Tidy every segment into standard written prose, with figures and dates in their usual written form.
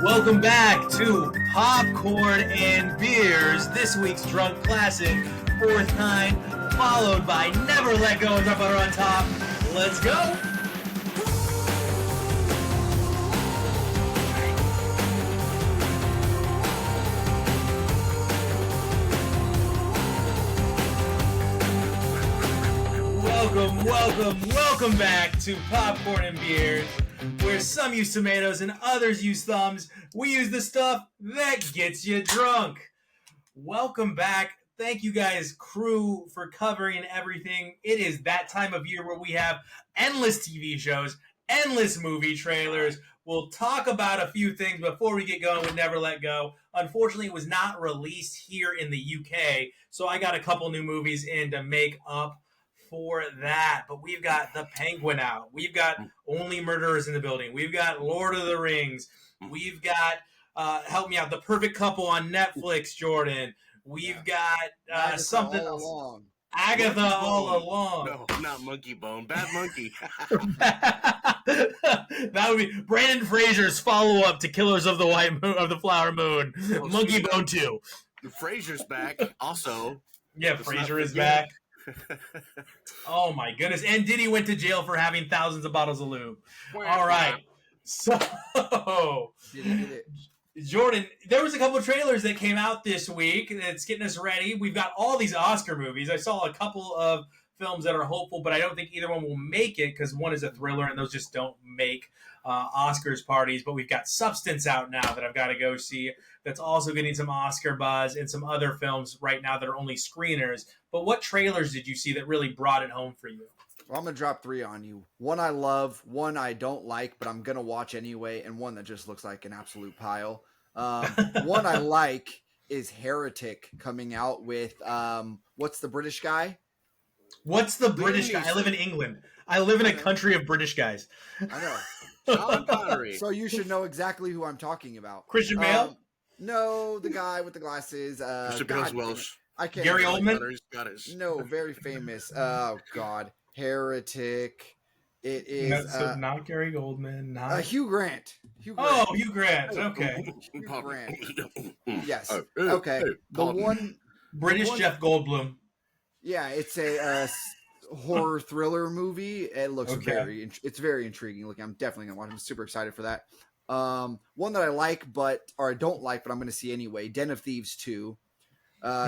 Welcome back to Popcorn and Beers, this week's drunk classic, Fourth Kind, followed by Never Let Go with our butter on top. Let's go! Welcome back to Popcorn and Beers, where some use tomatoes and others use thumbs. We use the stuff that gets you drunk. Welcome back. Thank you guys, crew, for covering everything. It is that time of year where we have endless TV shows, endless movie trailers. We'll talk about a few things before we get going with Never Let Go. Unfortunately, it was not released here in the UK, so I got a couple new movies in to make up for that. But we've got The Penguin out. We've got Only Murderers in the Building. We've got Lord of the Rings. We've got, help me out, The Perfect Couple on Netflix, Jordan. We've got something else. Along. Agatha All Along. No, not Monkey Bone. Bad Monkey. That would be Brandon Fraser's follow-up to Killers of the Flower Moon. Oh, Monkey Bone 2. Fraser's back also. Yeah, Fraser is back. Oh my goodness. And Diddy went to jail for having thousands of bottles of lube. All right. So, Jordan, there was a couple of trailers that came out this week that's getting us ready. We've got all these Oscar movies. I saw a couple of films that are hopeful, but I don't think either one will make it because one is a thriller and those just don't make Oscars parties. But we've got Substance out now that I've got to go see. That's also getting some Oscar buzz, and some other films right now that are only screeners. But what trailers did you see that really brought it home for you? Well, I'm going to drop three on you. One I love, one I don't like, but I'm going to watch anyway, and one that just looks like an absolute pile. One I like is Heretic, coming out with, what's the British guy? What's the British guy? I live in England. I live in a country of British guys. I know. Sean Connery. So you should know exactly who I'm talking about. Christian Bale? No, the guy with the glasses. Mr. Bill's Welsh. I can't. Gary Oldman? No, very famous. Oh, God. Heretic. It is not Gary Goldman. Not Hugh Grant. Hugh Grant. Okay. Hugh Grant. Yes. Oh, okay. The one British Jeff Goldblum. Yeah, it's a horror thriller movie. It looks okay. It's very intriguing looking. I'm definitely gonna watch it. I'm super excited for that. One that I like, or I don't like, but I'm gonna see anyway. Den of Thieves 2.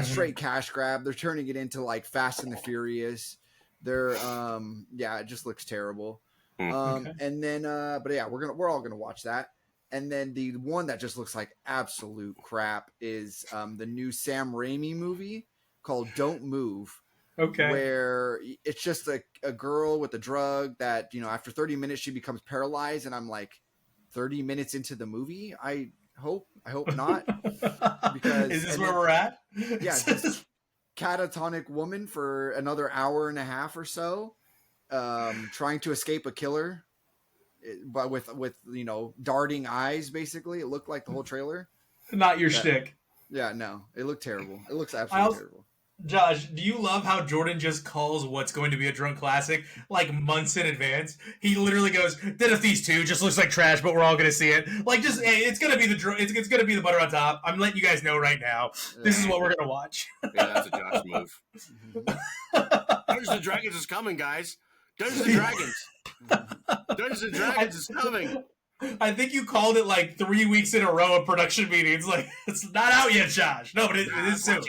Straight cash grab. They're turning it into like Fast and the Furious. They're it just looks terrible. And then but yeah, we're all gonna watch that. And then the one that just looks like absolute crap is the new Sam Raimi movie called Don't Move. Okay. Where it's just a girl with a drug that, after 30 minutes she becomes paralyzed, and I'm like, 30 minutes into the movie? I hope not. Because is this where we're at? Yeah, just catatonic woman for another hour and a half or so, trying to escape a killer, but with darting eyes. Basically, it looked like the whole trailer. Not your shtick. Yeah, no, it looked terrible. It looks absolutely terrible. Josh, do you love how Jordan just calls what's going to be a drunk classic like months in advance? He literally goes, "Den of Thieves 2 just looks like trash, but we're all going to see it." Like, just it's going to be it's going to be the butter on top. I'm letting you guys know right now. This is what we're going to watch. Yeah, that's a Josh move. Dungeons and Dragons is coming, guys. Dungeons and Dragons. Dungeons and Dragons is coming. I think you called it like 3 weeks in a row of production meetings. Like, it's not out yet, Josh. No, but it is soon.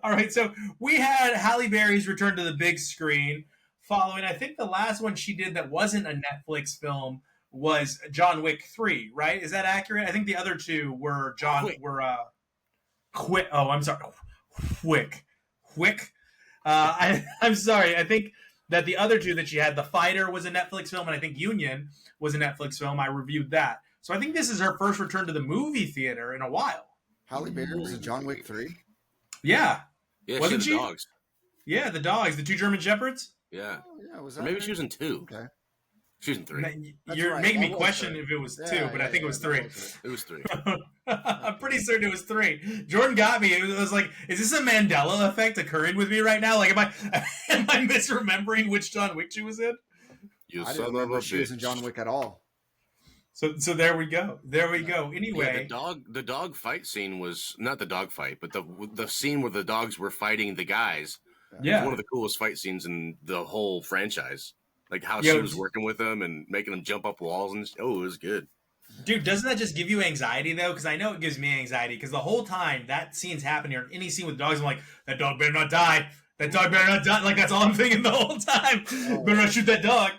All right, so we had Halle Berry's return to the big screen following, I think the last one she did that wasn't a Netflix film was John Wick 3, right? Is that accurate? I think the other two were Quick. Oh, I'm sorry. Quick. I'm sorry. I think that the other two that she had, The Fighter was a Netflix film, and I think Union was a Netflix film. I reviewed that. So I think this is her first return to the movie theater in a while. Halle Berry was in John Wick 3? Yeah. Yeah, wasn't she? she? The dogs. Yeah, the dogs, the two German shepherds. Yeah. Oh, yeah, was that or maybe her? she was in 2. Okay. She was in 3. You're right. making me Almost question 3. if it was 2, Yeah, but I think it was 3. It was 3. I'm pretty certain it was 3. Jordan got me. It was like, is this a Mandela effect occurring with me right now? Like, am I misremembering which John Wick she was in? You I didn't son of remember a she was in bitch. John Wick at all. So there we go. There we go. Yeah, Anyway, the dog fight scene was not the dog fight, but the scene where the dogs were fighting the guys. It was one of the coolest fight scenes in the whole franchise. Like how she was working with them and making them jump up walls and it was good. Dude, doesn't that just give you anxiety though? Because I know it gives me anxiety. Because the whole time that scene's happening, or any scene with dogs, I'm like, that dog better not die. That dog better not die. Like that's all I'm thinking the whole time. Better not shoot that dog.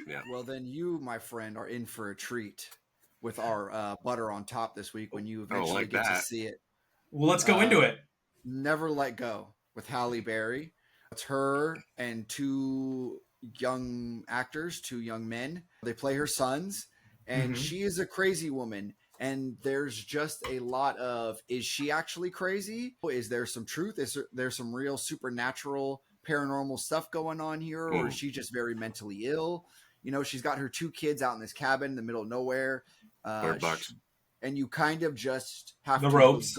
Yeah. Well, then you, my friend, are in for a treat with our butter on top this week when you eventually get to see it. Well, let's go into it. Never Let Go with Halle Berry. It's her and two young actors, two young men. They play her sons, and she is a crazy woman. And there's just a lot of, is she actually crazy? Is there some truth? Is there some real supernatural, paranormal stuff going on here? Or is she just very mentally ill? You know, she's got her two kids out in this cabin in the middle of nowhere. $100. And you kind of just have the to... ropes.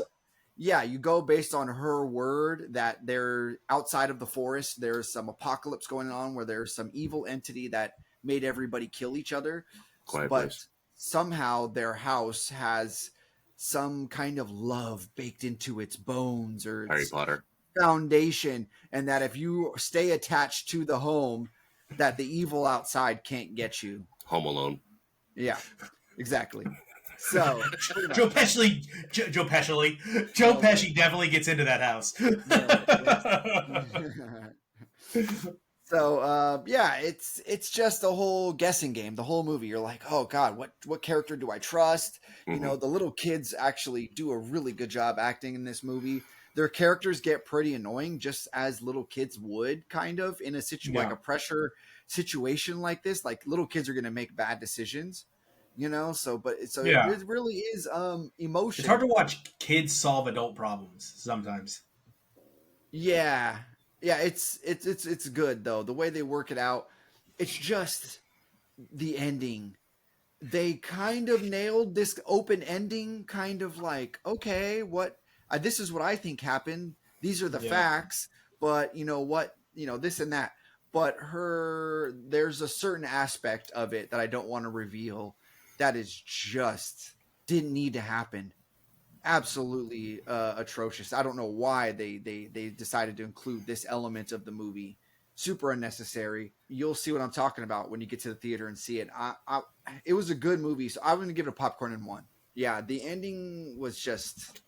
Yeah, you go based on her word that they're outside of the forest. There's some apocalypse going on where there's some evil entity that made everybody kill each other. Quiet but place. Somehow their house has some kind of love baked into its bones or Harry Potter foundation, and that if you stay attached to the home, that the evil outside can't get you. Home Alone. Yeah, exactly. So Joe Pesci definitely gets into that house. So yeah, it's just a whole guessing game. The whole movie, you're like, oh god, what character do I trust? You know, the little kids actually do a really good job acting in this movie. Their characters get pretty annoying, just as little kids would, kind of in a like a pressure situation like this. Like little kids are going to make bad decisions. You know, it really is emotion. It's hard to watch kids solve adult problems sometimes. Yeah, it's good though. The way they work it out, it's just the ending. They kind of nailed this open ending. Kind of like, okay, what? This is what I think happened. These are the facts, but you know what? You know this and that. But there's a certain aspect of it that I don't want to reveal. That is just didn't need to happen. Absolutely atrocious. I don't know why they decided to include this element of the movie. Super unnecessary. You'll see what I'm talking about when you get to the theater and see it. It was a good movie, so I'm going to give it a popcorn and 1. Yeah, the ending was just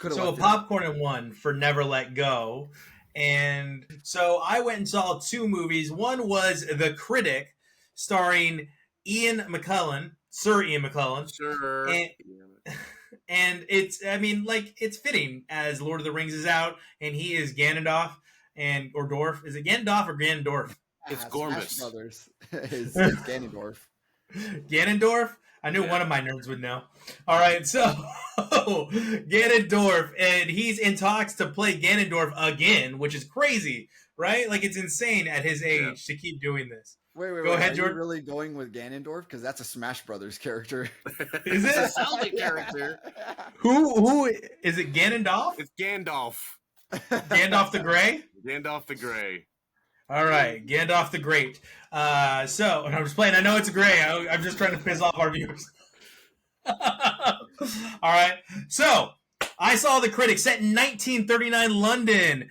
So a popcorn and 1 for Never Let Go. And so I went and saw 2 movies. One was The Critic, starring Ian McKellen, Sir Ian McKellen. Sure. And it's fitting as Lord of the Rings is out, and he is Ganondorf or Dorf. Is it Ganondorf or Ganondorf? It's Gormus. Smash Brothers. It's Ganondorf. Ganondorf? I knew one of my nerds would know. All right, so Ganondorf, and he's in talks to play Ganondorf again, which is crazy, right? Like it's insane at his age to keep doing this. Wait. Go ahead, Are Jordan. you really going with Ganondorf? Because that's a Smash Brothers character. Is it? It's a Zelda character. Who is it? Ganondorf? It's Gandalf. Gandalf the Grey? Gandalf the Grey. All right, Gandalf the Great. So, and I'm just playing. I know it's gray. I'm just trying to piss off our viewers. All right. So, I saw The Critic, set in 1939 London.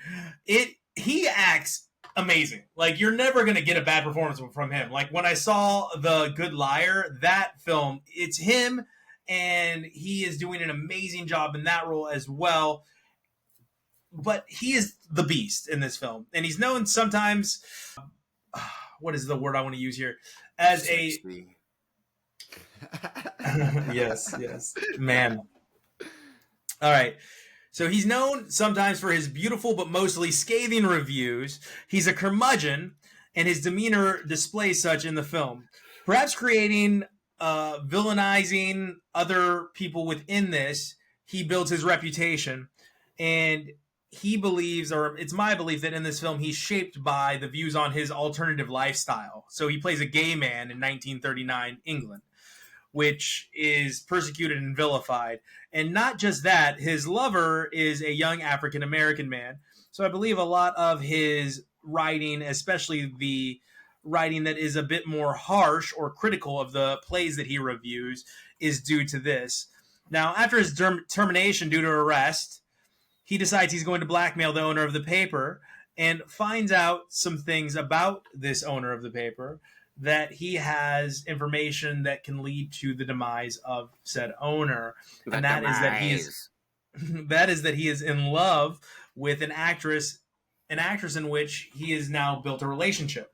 He acts amazing. Like, you're never going to get a bad performance from him. Like, when I saw The Good Liar, that film, it's him, and he is doing an amazing job in that role as well. But he is the beast in this film. And he's known sometimes, what is the word I want to use here? As a... yes, man. All right. So he's known sometimes for his beautiful but mostly scathing reviews. He's a curmudgeon, and his demeanor displays such in the film. Perhaps creating, villainizing other people within this, he builds his reputation. And he believes, or it's my belief, that in this film he's shaped by the views on his alternative lifestyle. So he plays a gay man in 1939 England, which is persecuted and vilified. And not just that, his lover is a young African-American man. So I believe a lot of his writing, especially the writing that is a bit more harsh or critical of the plays that he reviews is due to this. Now, after his termination due to arrest, he decides he's going to blackmail the owner of the paper and finds out some things about this owner of the paper, that he has information that can lead to the demise of said owner. And that is that he is in love with an actress in which he has now built a relationship.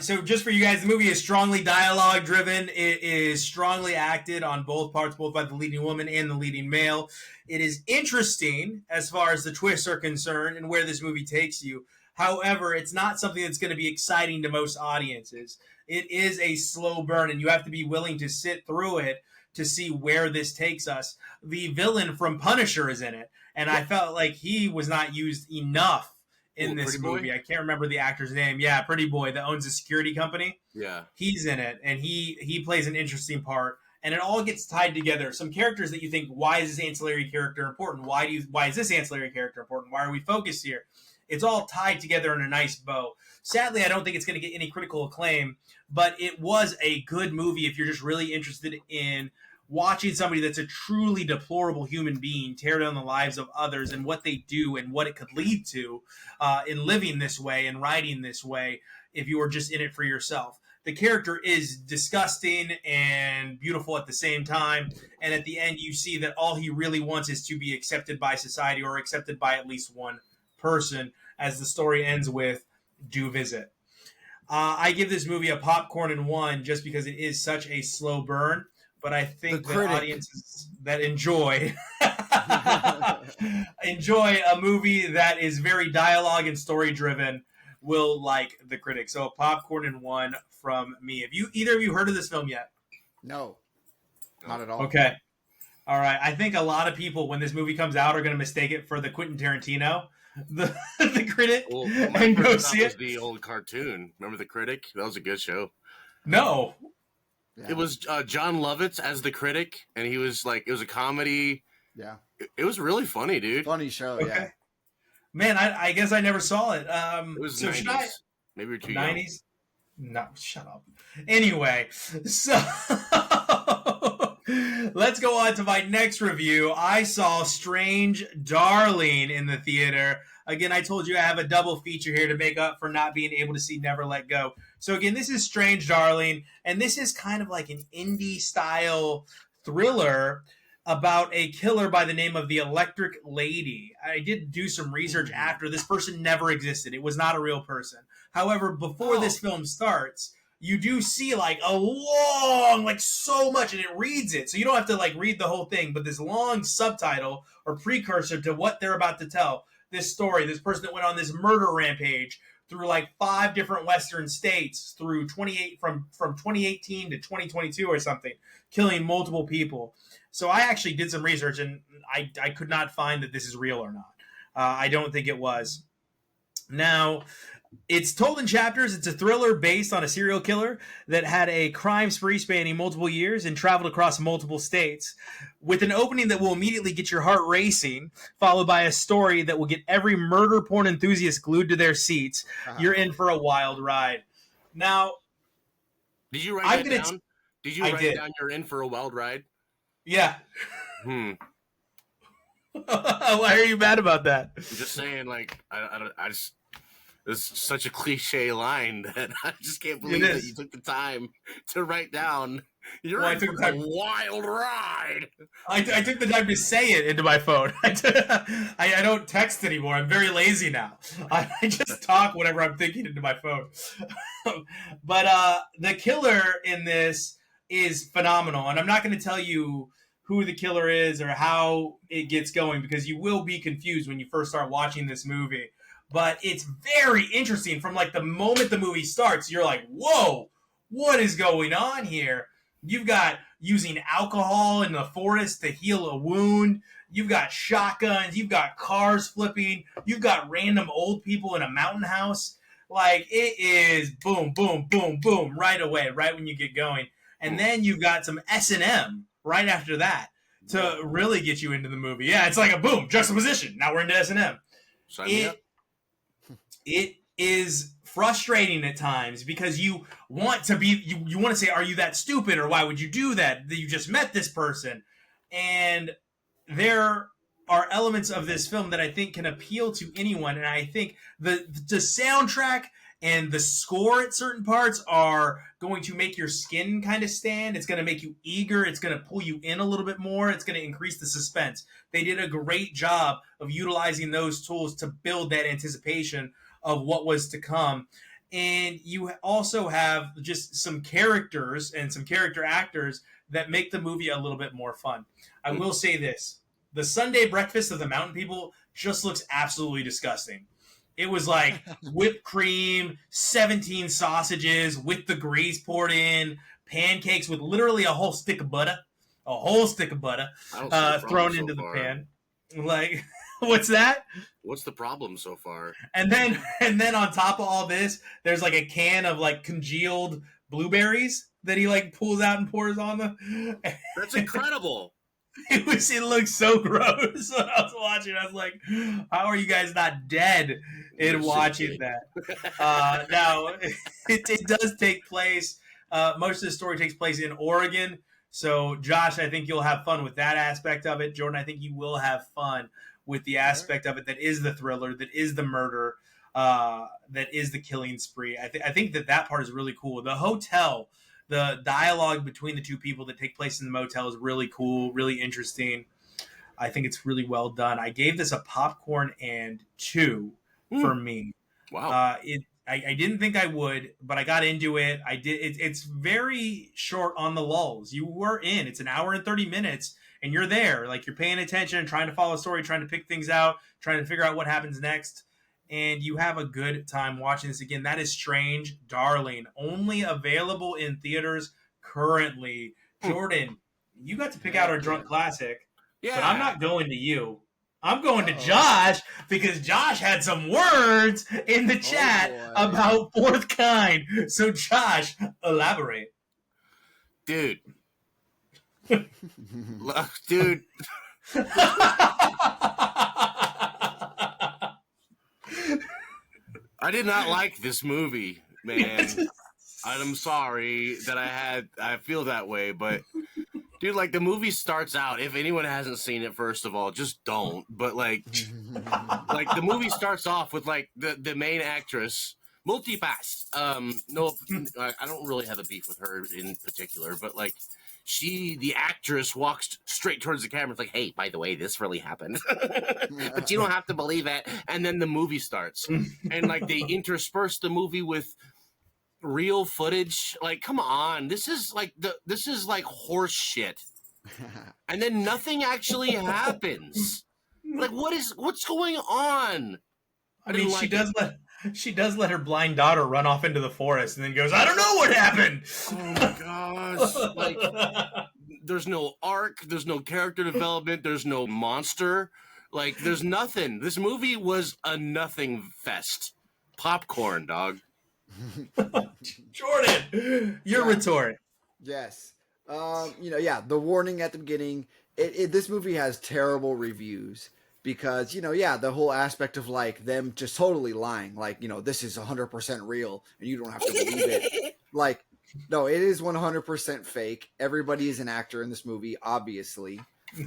So just for you guys, the movie is strongly dialogue driven. It is strongly acted on both parts, both by the leading woman and the leading male. It is interesting as far as the twists are concerned and where this movie takes you. However, it's not something that's going to be exciting to most audiences. It is a slow burn, and you have to be willing to sit through it to see where this takes us. The villain from Punisher is in it, and I felt like he was not used enough in this movie. I can't remember the actor's name. Yeah, Pretty Boy that owns a security company. Yeah. He's in it, and he plays an interesting part, and it all gets tied together. Some characters that you think, why is this ancillary character important? Why is this ancillary character important? Why are we focused here? It's all tied together in a nice bow. Sadly, I don't think it's going to get any critical acclaim, but it was a good movie if you're just really interested in watching somebody that's a truly deplorable human being tear down the lives of others and what they do and what it could lead to in living this way and writing this way if you were just in it for yourself. The character is disgusting and beautiful at the same time, and at the end you see that all he really wants is to be accepted by society or accepted by at least one person, as the story ends with, do visit. I give this movie a popcorn and 1 just because it is such a slow burn, but I think the audiences that enjoy a movie that is very dialogue and story driven will like The Critic. So a popcorn and 1 from me. Have either of you heard of this film yet? No, not at all. Okay. All right. I think a lot of people, when this movie comes out, are going to mistake it for the Quentin Tarantino, the Critic, and go see it. The old cartoon. Remember The Critic? That was a good show. No. Yeah. It was John Lovitz as the Critic, and he was like, it was a comedy. Yeah. It was really funny, dude. Funny show, okay. Yeah. Man, I guess I never saw it. It was so 90s. Maybe you're too 90s? Young. No, shut up. Anyway, so let's go on to my next review. I saw Strange Darling in the theater. Again, I told you I have a double feature here to make up for not being able to see Never Let Go. So again, this is Strange Darling, and this is kind of like an indie-style thriller about a killer by the name of the Electric Lady. I did do some research after. This person never existed. It was not a real person. However, before this film starts, you do see like a long, like so much, and it reads it. So you don't have to like read the whole thing, but this long subtitle or precursor to what they're about to tell. This story, this person that went on this murder rampage through like 5 different Western states through from 2018 to 2022 or something, killing multiple people. So I actually did some research, and I could not find that this is real or not. I don't think it was. Now, it's told in chapters. It's a thriller based on a serial killer that had a crime spree spanning multiple years and traveled across multiple states, with an opening that will immediately get your heart racing, followed by a story that will get every murder porn enthusiast glued to their seats. You're in for a wild ride. Now, did you write that down? Did you write down you're in for a wild ride? Yeah. Why are you mad about that? I'm just saying, like, I just, it's such a cliche line that I just can't believe that you took the time to write down. You're in for a wild ride. I took the time to say it into my phone. I don't text anymore. I'm very lazy now. I just talk whatever I'm thinking into my phone. But the killer in this is phenomenal, and I'm not going to tell you who the killer is or how it gets going, because you will be confused when you first start watching this movie. But it's very interesting. From like the moment the movie starts, you're like, whoa, what is going on here? You've got using alcohol in the forest to heal a wound. You've got shotguns. You've got cars flipping. You've got random old people in a mountain house. Like, it is boom, boom, boom, boom, right away, right when you get going. And then you've got some S&M right after that to really get you into the movie. Yeah, it's like a boom, juxtaposition. Now we're into S&M. Sign me up. It is frustrating at times because you want to be you want to say, are you that stupid, or why would you do that? You just met this person. And there are elements of this film that I think can appeal to anyone, and I think the soundtrack and the score at certain parts are going to make your skin kind of stand. It's going to make you eager. It's going to pull you in a little bit more. It's going to increase the suspense. They did a great job of utilizing those tools to build that anticipation of what was to come. And you also have just some characters and some character actors that make the movie a little bit more fun. I will say this. The Sunday breakfast of the mountain people just looks absolutely disgusting. It was like whipped cream, 17 sausages with the grease poured in, pancakes with literally a whole stick of butter, thrown into the pan. Like, what's that? What's the problem so far? And then on top of all this, there's like a can of like congealed blueberries that he like pulls out and pours on them. That's incredible. It looked so gross when I was watching. I was like, how are you guys not dead in watching that? Now, it does take place, most of the story takes place in Oregon. So, Josh, I think you'll have fun with that aspect of it. Jordan, I think you will have fun with the aspect of it that is the thriller, that is the murder, that is the killing spree. I think that part is really cool. The hotel, the dialogue between the two people that take place in the motel is really cool, really interesting. I think it's really well done. I gave this a popcorn and 2 for me. Wow. I didn't think I would, but I got into it. I did. It's very short on the lulls. You were in. It's an hour and 30 minutes, and you're there. Like, you're paying attention, trying to follow a story, trying to pick things out, trying to figure out what happens next. And you have a good time watching this. Again, that is Strange Darling, only available in theaters currently. Jordan, you got to pick out our drunk classic, but I'm not going to you. I'm going to Josh, because Josh had some words in the chat about Fourth Kind. So, Josh, elaborate. Dude. Dude. I did not like this movie, man. I'm sorry that I feel that way, but dude, like, the movie starts out, if anyone hasn't seen it, first of all, just don't. But like the movie starts off with like the main actress, Multipass. No, I don't really have a beef with her in particular, but like, the actress walks straight towards the camera. It's like, hey, by the way, this really happened. But you don't have to believe it. And then the movie starts. And like, they intersperse the movie with real footage. Like, come on. This is like horse shit. And then nothing actually happens. Like, what's going on? I mean, she does let her blind daughter run off into the forest and then goes, I don't know what happened. Oh my gosh. Like, there's no arc, there's no character development, there's no monster. Like, there's nothing. This movie was a nothing fest. Popcorn, dog. Jordan, your retort. Yes. The warning at the beginning, this movie has terrible reviews. Because, the whole aspect of, like, them just totally lying. Like, this is 100% real, and you don't have to believe it. Like, no, it is 100% fake. Everybody is an actor in this movie, obviously.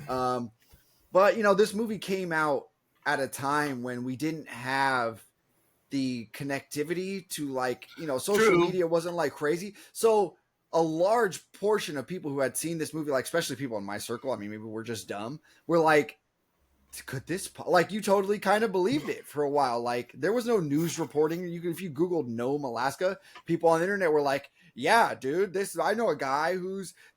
But, this movie came out at a time when we didn't have the connectivity to, like, social media wasn't, like, crazy. So a large portion of people who had seen this movie, like, especially people in my circle, I mean, maybe we're just dumb, were like, could this, like, you totally kind of believed it for a while. Like, there was no news reporting. If you Googled Nome, Alaska, people on the internet were like, yeah, dude, I know a guy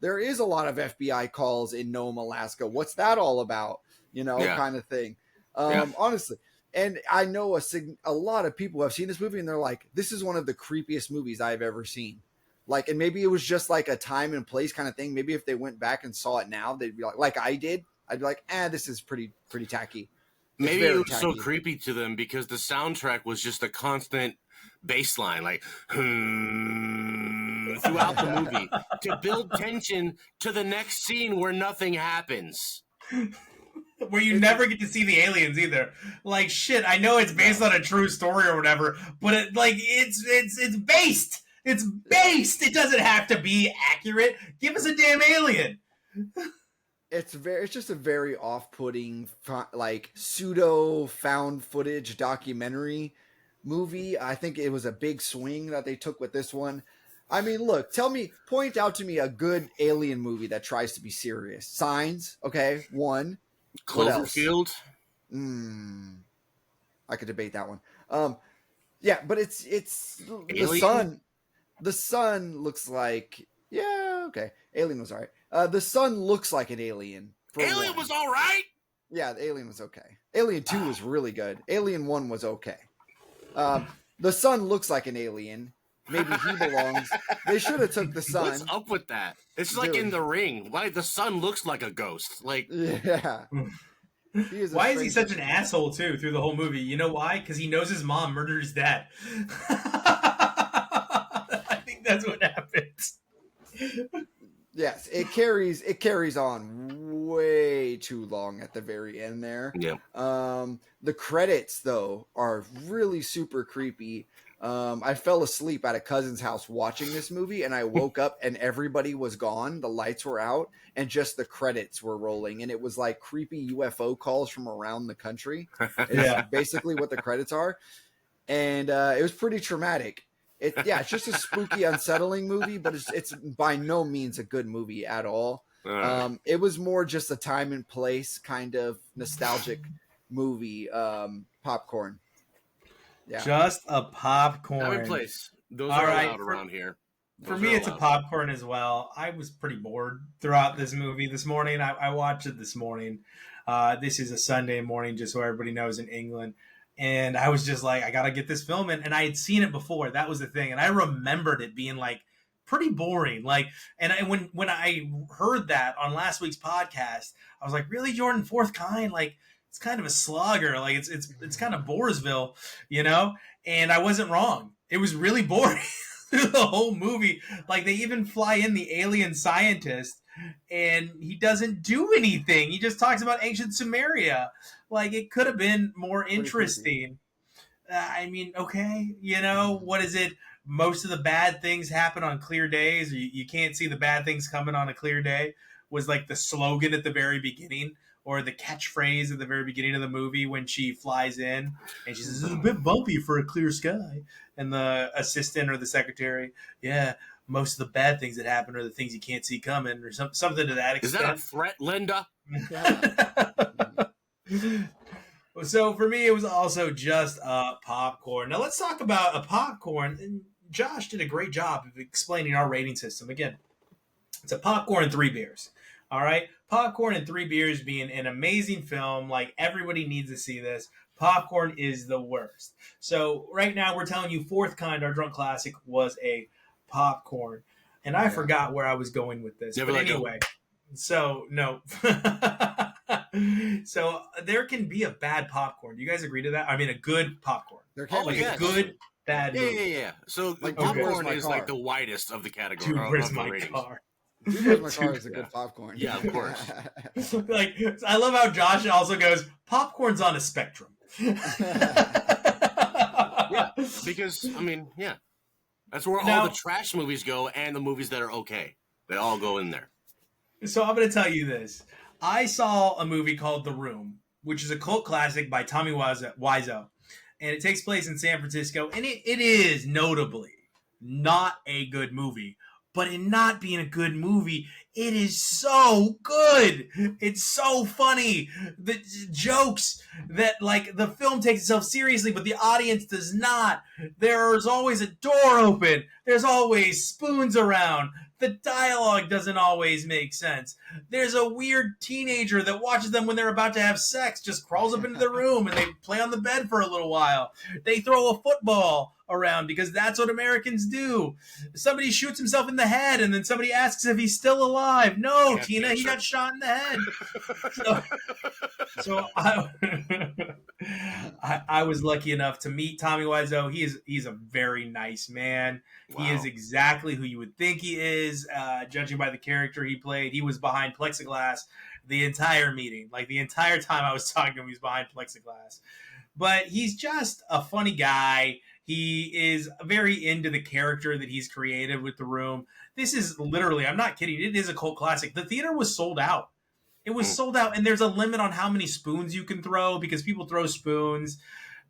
there is a lot of FBI calls in Nome, Alaska. What's that all about? Kind of thing. Honestly. And I know a lot of people have seen this movie and they're like, this is one of the creepiest movies I've ever seen. Like, and maybe it was just like a time and place kind of thing. Maybe if they went back and saw it now, they'd be like I did. I'd be like, this is pretty tacky. Maybe it was tacky. So creepy to them because the soundtrack was just a constant bass line, like, throughout the movie to build tension to the next scene where nothing happens. where you never get to see the aliens either. Like, shit, I know it's based on a true story or whatever, but it's based. It's based. It doesn't have to be accurate. Give us a damn alien. It's just a very off-putting, like, pseudo found footage documentary movie. I think it was a big swing that they took with this one. I mean, look, point out to me a good alien movie that tries to be serious. Signs, okay, one. Cloverfield. I could debate that one. Yeah, but it's Alien? the sun. The sun looks like, yeah, okay. Alien was all right. The sun looks like an alien. Alien was all right. Yeah, the Alien was okay. Alien 2 was really good. Alien 1 was okay. The sun looks like an alien. Maybe he belongs. They should have took the sun. What's up with that? It's like in The Ring. Why the sun looks like a ghost? Like, yeah. Why is he such an asshole too through the whole movie? You know why? Because he knows his mom murdered his dad. I think that's what happens. Yes, it carries on way too long at the very end there. Yeah. The credits though are really super creepy. I fell asleep at a cousin's house watching this movie, and I woke up and everybody was gone. The lights were out, and just the credits were rolling, and it was like creepy UFO calls from around the country. It's basically what the credits are, and it was pretty traumatic. It's just a spooky, unsettling movie, but it's by no means a good movie at all. It was more just a time and place kind of nostalgic movie, popcorn. Yeah. Just a popcorn. Time and place. Those are allowed around here. For me, it's a popcorn as well. I was pretty bored throughout this movie this morning. I watched it this morning. This is a Sunday morning, just so everybody knows, in England. And I was just like, I got to get this film in. And I had seen it before. That was the thing. And I remembered it being like pretty boring. Like, and when I heard that on last week's podcast, I was like, really, Jordan, Fourth Kind? Like, it's kind of a slogger. Like, it's kind of Boresville, you know? And I wasn't wrong. It was really boring through the whole movie. Like, they even fly in the alien scientist, and he doesn't do anything. He just talks about ancient Sumeria. Like, it could have been more interesting. I mean, okay, you know, what is it? Most of the bad things happen on clear days. You can't see the bad things coming on a clear day was like the slogan at the very beginning, or the catchphrase at the very beginning of the movie when she flies in and she says, it's a bit bumpy for a clear sky. And the assistant or the secretary, yeah, most of the bad things that happen are the things you can't see coming, or something to that extent. Is that a threat, Linda? So for me, it was also just popcorn. Now let's talk about a popcorn. And Josh did a great job of explaining our rating system. Again, it's a popcorn and 3 beers. All right? Popcorn and 3 beers being an amazing film. Like, everybody needs to see this. Popcorn is the worst. So right now we're telling you Fourth Kind, our drunk classic, was a popcorn. And I forgot where I was going with this. But anyway, so no. So there can be a bad popcorn. Do you guys agree to that? I mean, a good popcorn. There can be a good, bad movie. Yeah. So like, popcorn is like the widest of the category. Dude, where's my car? Dude, Where's My Car is a good popcorn. Yeah, of course. Like, I love how Josh also goes, popcorn's on a spectrum. Yeah, because, I mean, yeah. That's where all the trash movies go, and the movies that are okay. They all go in there. So I'm going to tell you this. I saw a movie called The Room, which is a cult classic by Tommy Wiseau. And it takes place in San Francisco. And it is notably not a good movie. But in not being a good movie, it is so good. It's so funny. The jokes that, like, the film takes itself seriously, but the audience does not. There's always a door open. There's always spoons around. The dialogue doesn't always make sense. There's a weird teenager that watches them when they're about to have sex, just crawls up into the room, and they play on the bed for a little while. They throw a football around because that's what Americans do. Somebody shoots himself in the head, and then somebody asks if he's still alive. No, Tina, he got shot in the head. I was lucky enough to meet Tommy Wiseau. He's a very nice man. Wow. He is exactly who you would think he is, judging by the character he played. He was behind plexiglass the entire meeting. Like, the entire time I was talking to him, he was behind plexiglass. But he's just a funny guy. He is very into the character that he's created with The Room. This is literally, I'm not kidding, it is a cult classic. The theater was sold out. It was sold out, and there's a limit on how many spoons you can throw because people throw spoons.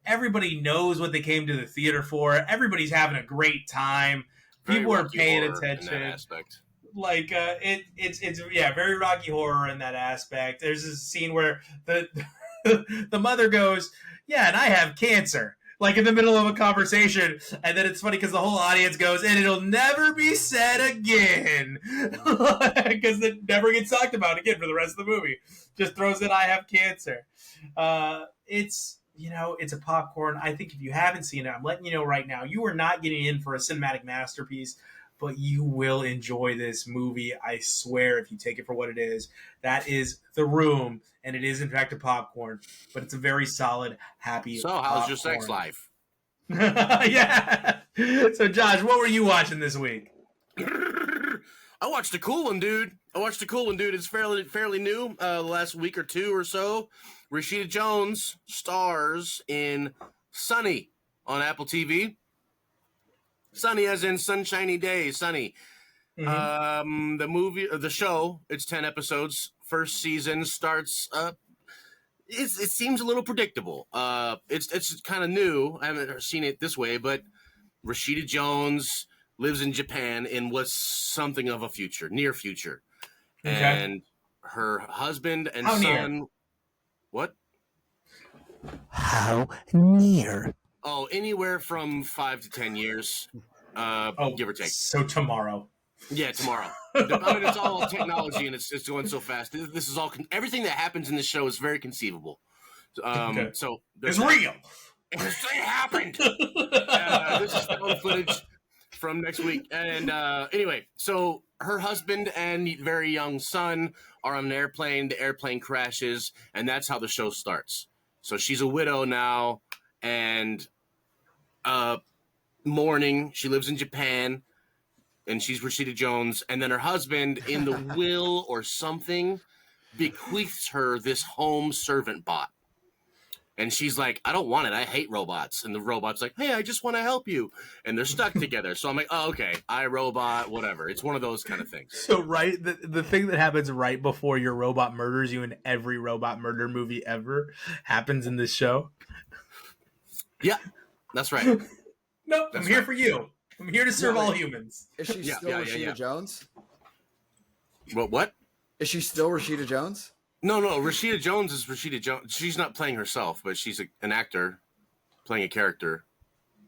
Everybody knows what they came to the theater for. Everybody's having a great time. People are paying attention. In that aspect. Like it's very Rocky Horror in that aspect. There's this scene where the mother goes, "Yeah, and I have cancer." Like in the middle of a conversation, and then it's funny because the whole audience goes, "And it'll never be said again," because it never gets talked about again for the rest of the movie. Just throws in, "I have cancer." It's a popcorn. I think if you haven't seen it, I'm letting you know right now, you are not getting in for a cinematic masterpiece, but you will enjoy this movie. I swear, if you take it for what it is. That is The Room. And it is, in fact, a popcorn, but it's a very solid, happy popcorn. How's your sex life? Yeah. So, Josh, what were you watching this week? I watched The Cool One, dude. It's fairly new, the last week or two or so. Rashida Jones stars in Sunny on Apple TV. Sunny as in sunshiny day, Sunny. Mm-hmm. The show, it's 10 episodes. First season starts it seems a little predictable. It's kind of new. I haven't seen it this way, but Rashida Jones lives in Japan in what's something of a future, near future. Okay. And her husband and son near? What? How near? Oh, anywhere from 5 to 10 years. Give or take. So tomorrow. Yeah, tomorrow. I mean, it's all technology, and it's going so fast. This is all everything that happens in this show is very conceivable. Okay. So it's real. It happened. This is all footage from next week. And anyway, so her husband and very young son are on an airplane. The airplane crashes, and that's how the show starts. So she's a widow now, and mourning. She lives in Japan. And she's Rashida Jones, and then her husband, in the will or something, bequeaths her this home servant bot. And she's like, "I don't want it. I hate robots." And the robot's like, "Hey, I just want to help you." And they're stuck together. So I'm like, "Oh, okay. I robot, whatever." It's one of those kind of things. So the thing that happens right before your robot murders you in every robot murder movie ever happens in this show. Yeah, that's right. Nope, I'm here for you. I'm here to serve all humans. Is she still Rashida Jones? What? Is she still Rashida Jones? No. Rashida Jones is Rashida Jones. She's not playing herself, but she's an actor playing a character.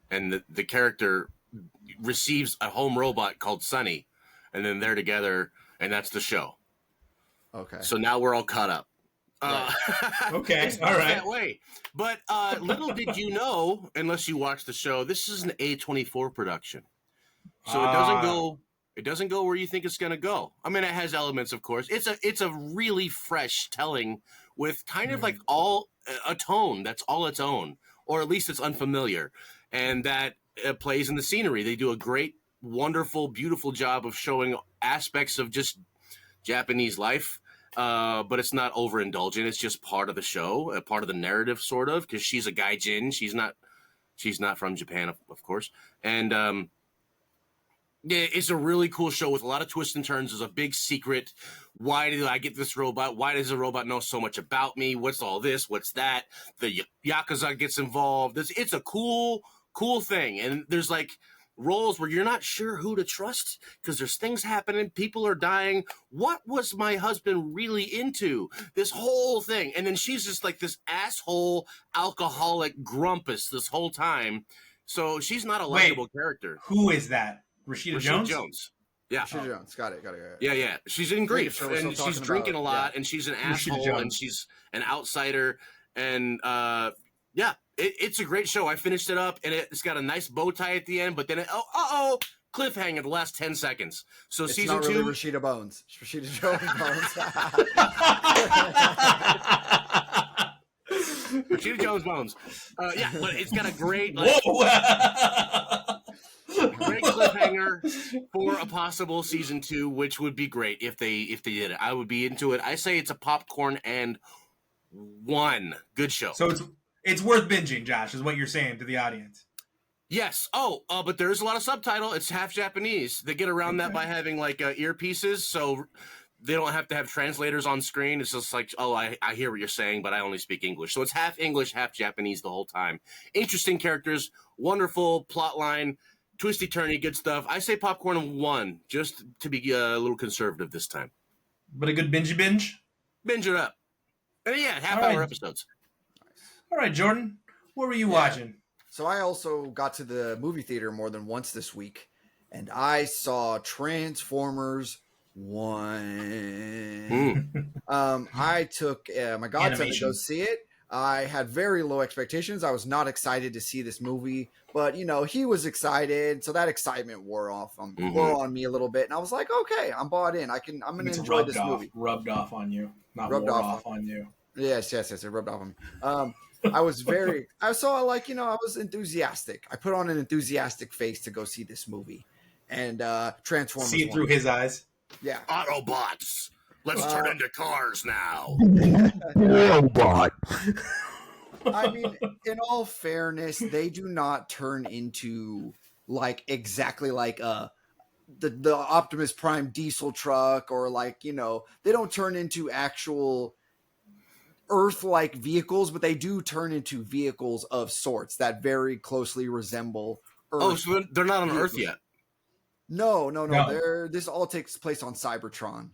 And the character receives a home robot called Sunny. And then they're together, and that's the show. Okay. So now we're all caught up. Okay, all right. That way. But little did you know, unless you watch the show, this is an A24 production. So it doesn't go where you think it's going to go. I mean, it has elements, of course. It's a really fresh telling with kind of like all a tone that's all its own, or at least it's unfamiliar, and that plays in the scenery. They do a great, wonderful, beautiful job of showing aspects of just Japanese life. But it's not overindulgent. It's just part of the show, a part of the narrative, sort of, because she's a gaijin. She's not from Japan, of course. And it's a really cool show with a lot of twists and turns. There's a big secret. Why did I get this robot? Why does the robot know so much about me? What's all this? What's that? The Yakuza gets involved. It's a cool thing. And there's like roles where you're not sure who to trust because there's things happening, people are dying. What was my husband really into? This whole thing. And then she's just like this asshole alcoholic grumpus this whole time. So she's not a likable character. Who is that? Rashida Jones? Yeah. Rashida Jones. Got it. Yeah. She's in grief and she's drinking a lot and she's an asshole and she's an outsider. And it's a great show. I finished it up, and it's got a nice bow tie at the end, but then cliffhanger the last 10 seconds. So it's season not 2, really Rashida Bones. It's Rashida Jones Bones. Rashida Jones Bones. Yeah, but it's got a great, Whoa! great cliffhanger for a possible season 2, which would be great if they did it. I would be into it. I say it's a popcorn and one good show. So it's worth binging, Josh, is what you're saying to the audience. Yes. But there's a lot of subtitle. It's half Japanese. They get around that by having like earpieces, so they don't have to have translators on screen. It's just like, I hear what you're saying, but I only speak English. So it's half English, half Japanese the whole time. Interesting characters, wonderful plot line, twisty-turny, good stuff. I say popcorn and one, just to be a little conservative this time. But a good binge? Binge it up. And yeah, half-hour episodes. All right, Jordan, what were you watching? So I also got to the movie theater more than once this week, and I saw Transformers 1. I took my godson to go see it. I had very low expectations. I was not excited to see this movie, but he was excited, so that excitement wore on me a little bit, and I was like, okay, I'm bought in. I'm going to enjoy this movie. Rubbed off on you, not rubbed off on you. Yes, it rubbed off on me. I was I was enthusiastic. I put on an enthusiastic face to go see this movie, and Transformers. See it through his eyes. Yeah. Autobots. Let's turn into cars now. Robot. I mean, in all fairness, they do not turn into exactly like the Optimus Prime diesel truck, or they don't turn into actual Earth-like vehicles, but they do turn into vehicles of sorts that very closely resemble Earth. Oh, so they're not on Earth yet? No. This all takes place on Cybertron.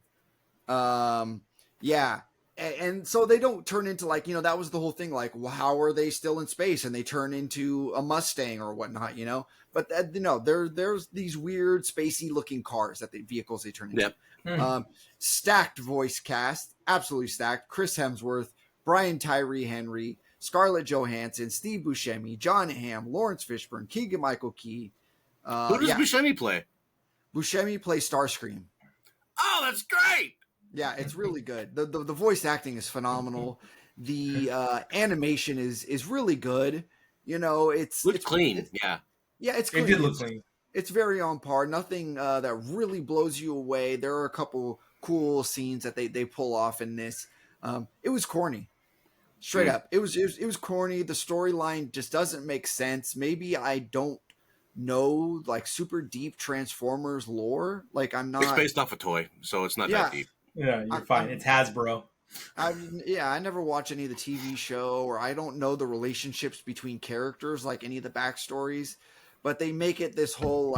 Yeah. And so they don't turn into that was the whole thing. How are they still in space? And they turn into a Mustang or whatnot, But there's these weird spacey looking cars that vehicles they turn into. Yep. Stacked voice cast, absolutely stacked. Chris Hemsworth, Brian Tyree Henry, Scarlett Johansson, Steve Buscemi, John Hamm, Lawrence Fishburne, Keegan-Michael Key. Who does Buscemi play? Buscemi plays Starscream. Oh, that's great. Yeah, it's really good. The voice acting is phenomenal. The animation is really good. It's clean. Yeah, it's clean. It did look clean. It's very on par. Nothing that really blows you away. There are a couple cool scenes that they pull off in this. It was corny. Straight up. It was corny. The storyline just doesn't make sense. Maybe I don't know super deep Transformers lore. I'm not. It's based off a toy, so it's not that deep. Yeah, you're fine. It's Hasbro. I never watch any of the TV show, or I don't know the relationships between characters, any of the backstories, but they make it this whole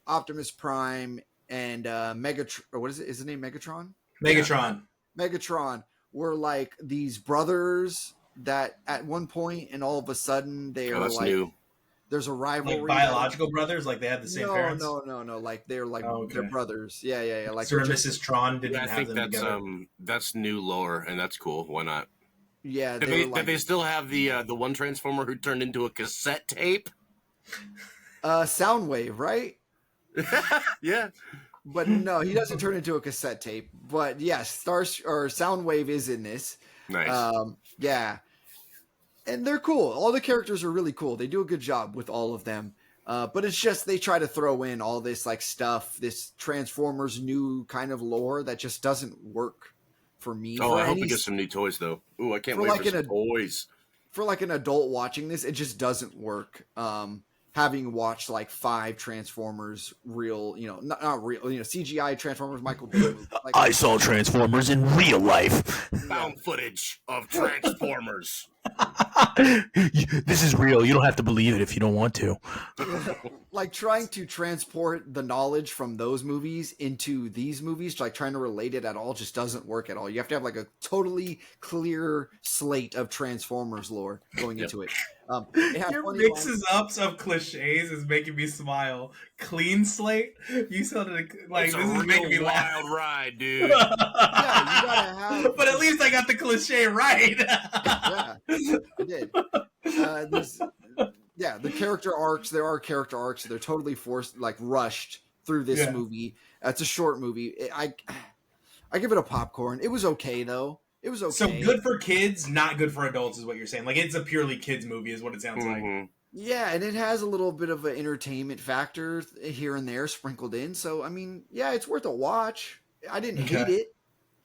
Optimus Prime and Megatron, or what is it? Is the name Megatron? Megatron. Yeah. Megatron were these brothers that at one point, and all of a sudden they are new. There's a rivalry. Biological brothers, they had the same parents. No. They're they're brothers. Yeah. Sir and Mrs. Tron didn't have them together. That's new lore, and that's cool. Why not? Yeah. Did they still have the one Transformer who turned into a cassette tape? Soundwave, right? Yeah. But no, he doesn't turn into a cassette tape. But yes, Soundwave is in this. Nice. Yeah. And they're cool. All the characters are really cool. They do a good job with all of them. But it's just they try to throw in all this stuff, this Transformers new kind of lore that just doesn't work for me. Oh, I hope we get some new toys though. Ooh, I can't wait for some toys. For an adult watching this, it just doesn't work. Having watched 5 Transformers real, not real, CGI Transformers, Michael Bay. I saw Transformers in real life. Found footage of Transformers. This is real. You don't have to believe it if you don't want to. Trying to transport the knowledge from those movies into these movies, trying to relate it at all, just doesn't work at all. You have to have a totally clear slate of Transformers lore going into it. Your mixes ups of cliches is making me smile. Clean slate? You sounded this is making me laugh. Wild ride, dude. Yeah, you gotta have. But at least I got the cliche right. Yeah, I did. The character arcs. There are character arcs. They're totally forced, rushed through this movie. It's a short movie. I give it a popcorn. It was okay though. It was okay. So good for kids, not good for adults, is what you're saying. Like it's a purely kids movie, is what it sounds like. Yeah, and it has a little bit of an entertainment factor here and there sprinkled in. So I mean, yeah, it's worth a watch. I didn't hate it.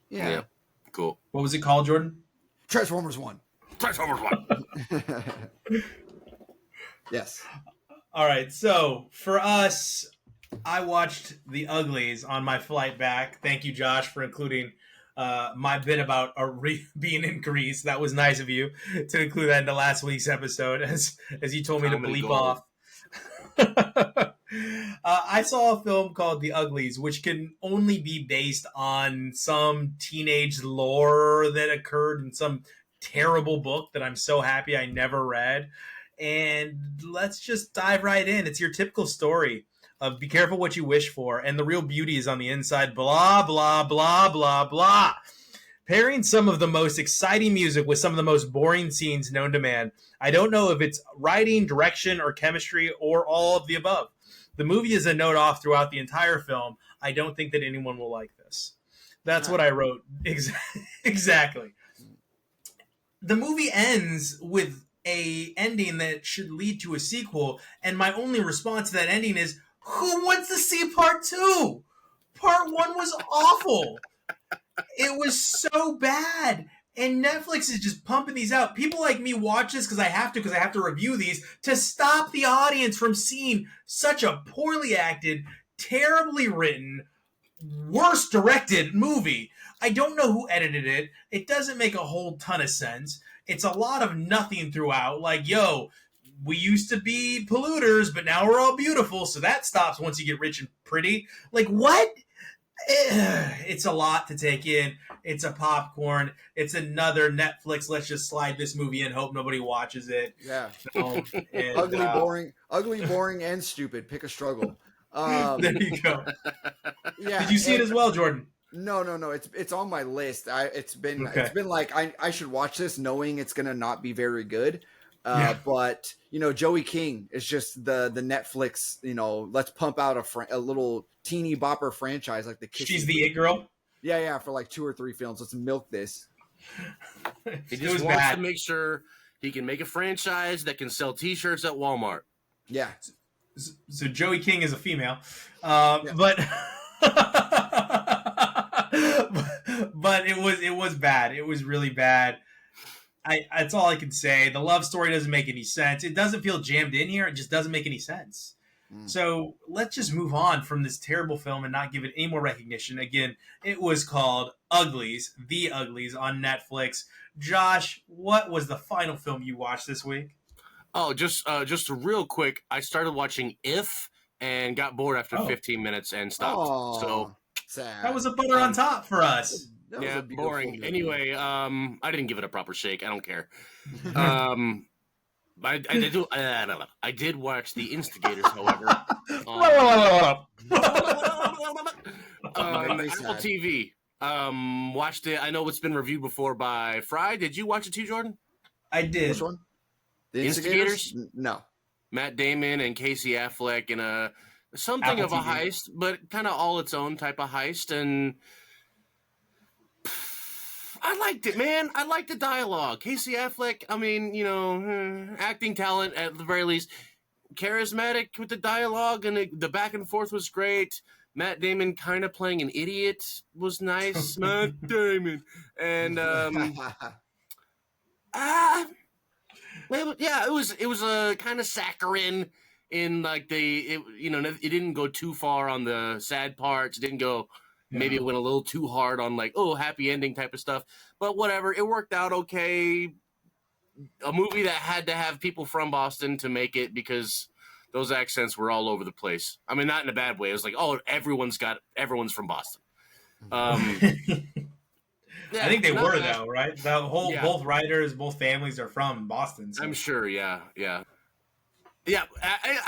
Yeah, cool. What was it called, Jordan? Transformers 1. Transformers 1. Yes. All right, so for us, I watched The Uglies on my flight back. Thank you, Josh, for including my bit about being in Greece. That was nice of you to include that into last week's episode, as you told me to bleep off. I saw a film called The Uglies, which can only be based on some teenage lore that occurred in some terrible book that I'm so happy I never read. And let's just dive right in. It's your typical story of be careful what you wish for, and the real beauty is on the inside, blah, blah, blah, blah, blah. Pairing some of the most exciting music with some of the most boring scenes known to man. I don't know if it's writing, direction, or chemistry, or all of the above. The movie is a note off throughout the entire film. I don't think that anyone will like this. That's what I wrote. Exactly. The movie ends with a ending that should lead to a sequel, and my only response to that ending is, who wants to see part 2? Part 1 was awful. It was so bad. And Netflix is just pumping these out. People like me watch this because I have to review these to stop the audience from seeing such a poorly acted, terribly written, worst directed movie. I don't know who edited it. It doesn't make a whole ton of sense. It's a lot of nothing throughout. Like, yo, we used to be polluters, but now we're all beautiful, so that stops once you get rich and pretty. Like, what? It's a lot to take in. It's a popcorn. It's another Netflix, let's just slide this movie in, hope nobody watches it. Yeah. And, ugly, boring, and stupid. Pick a struggle. There you go. Yeah. Did you see it as well, Jordan? No. It's on my list. It's been like I should watch this knowing it's gonna not be very good. But Joey King is just the Netflix. Let's pump out a little teeny bopper franchise like the. She's the it girl. Yeah, for like 2 or 3 films. Let's milk this. He just wants to make sure he can make a franchise that can sell T-shirts at Walmart. Yeah. So Joey King is a female, but it was bad. It was really bad. That's all I can say. The love story doesn't make any sense. It doesn't feel jammed in here. It just doesn't make any sense. So let's just move on from this terrible film and not give it any more recognition. Again, it was called Uglies, The Uglies on Netflix. Josh, what was the final film you watched this week? Oh, just real quick. I started watching If and got bored after 15 minutes and stopped. Oh, so sad. That was a butter on top for us. Yeah, boring. Movie. Anyway, I didn't give it a proper shake. I don't care. I did watch the Instigators, however. Apple TV. Watched it. I know it's been reviewed before by Fry. Did you watch it too, Jordan? I did. Which one? The Instigators? No. Matt Damon and Casey Affleck in something Apple of a TV. heist, but kind of all its own type of heist. And I liked it, man. I liked the dialogue. Casey Affleck, I mean, acting talent at the very least. Charismatic with the dialogue, and the back and forth was great. Matt Damon kind of playing an idiot was nice. Matt Damon. And, it was a kind of saccharine in like it didn't go too far on the sad parts. It didn't go, maybe it went a little too hard on like, happy ending type of stuff, but whatever. It worked out okay. A movie that had to have people from Boston to make it because those accents were all over the place. I mean, not in a bad way. It was like, everyone's from Boston. I think they were bad. though, right? Both writers, both families are from Boston. So. I'm sure. Yeah. I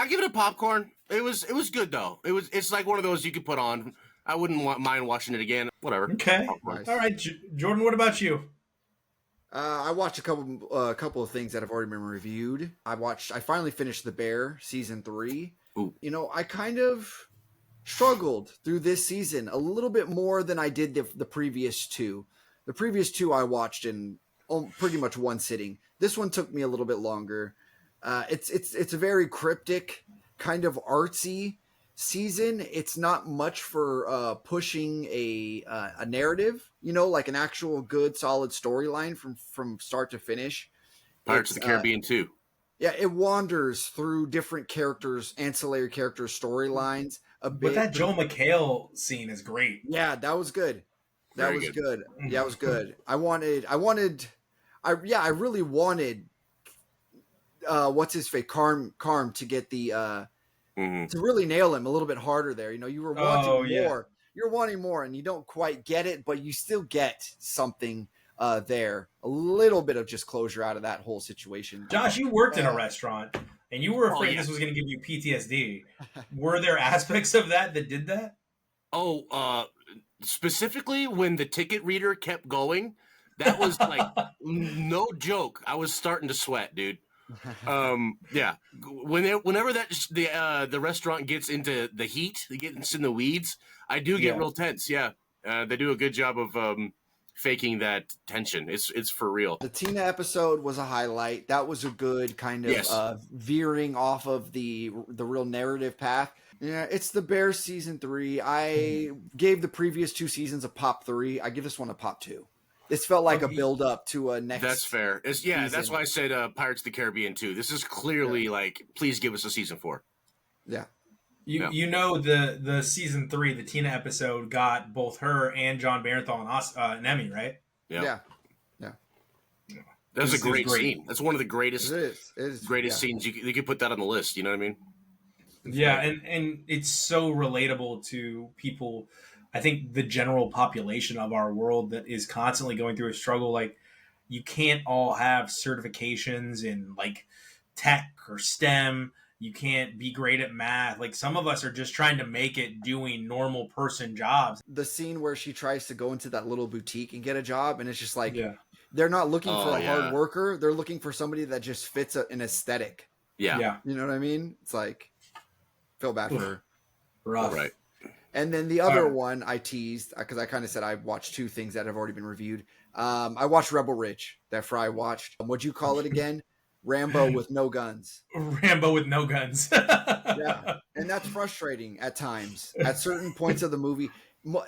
give it a popcorn. It was good though. It's like one of those you could put on. I wouldn't mind watching it again. Whatever. Okay. Nice. All right, Jordan. What about you? I watched a couple of things that have already been reviewed. I finally finished The Bear season 3. Ooh. I kind of struggled through this season a little bit more than I did the previous 2. The previous two I watched in pretty much one sitting. This one took me a little bit longer. It's a very cryptic, kind of artsy season. It's not much for pushing a narrative, like an actual good solid storyline from start to finish. Pirates of the Caribbean 2. Yeah, it wanders through different characters, ancillary characters, storylines a bit. But that Joel McHale scene is great. Yeah, that was good. That was good. Yeah, it was good. I really wanted what's his face, Carm to get the to really nail him a little bit harder there. You were wanting more. You're wanting more, and you don't quite get it, but you still get something there. A little bit of just closure out of that whole situation. Josh, you worked in a restaurant, and you were afraid this was going to give you PTSD. Were there aspects of that did that? Specifically when the ticket reader kept going, that was like no joke. I was starting to sweat, dude. Yeah. Whenever the restaurant gets into the heat, they get in the weeds, I do get real tense. Yeah. They do a good job of faking that tension. It's for real. The Tina episode was a highlight. That was a good kind of veering off of the real narrative path. Yeah, it's the Bears season 3. I gave the previous 2 seasons a pop 3. I give this one a pop 2. This felt like a build up to a next. That's fair. Season. That's why I said Pirates of the Caribbean 2. This is clearly like, please give us a season 4. Yeah. The season 3, the Tina episode got both her and John Barenthal an Emmy, right? Yeah. That's a great scene. That's one of the greatest. It is greatest scenes. You could put that on the list. You know what I mean? Yeah, and it's so relatable to people. I think the general population of our world that is constantly going through a struggle. Like, you can't all have certifications in like tech or STEM. You can't be great at math. Like, some of us are just trying to make it doing normal person jobs. The scene where she tries to go into that little boutique and get a job, and it's just like they're not looking for a hard worker. They're looking for somebody that just fits an aesthetic. Yeah. You know what I mean? It's like, feel bad for her. Rough. Right. And then the other one I teased, because I kind of said I watched 2 things that have already been reviewed. I watched Rebel Ridge, that Fry watched. What'd you call it again? Rambo with no guns. Rambo with no guns. Yeah. And that's frustrating at times. At certain points of the movie.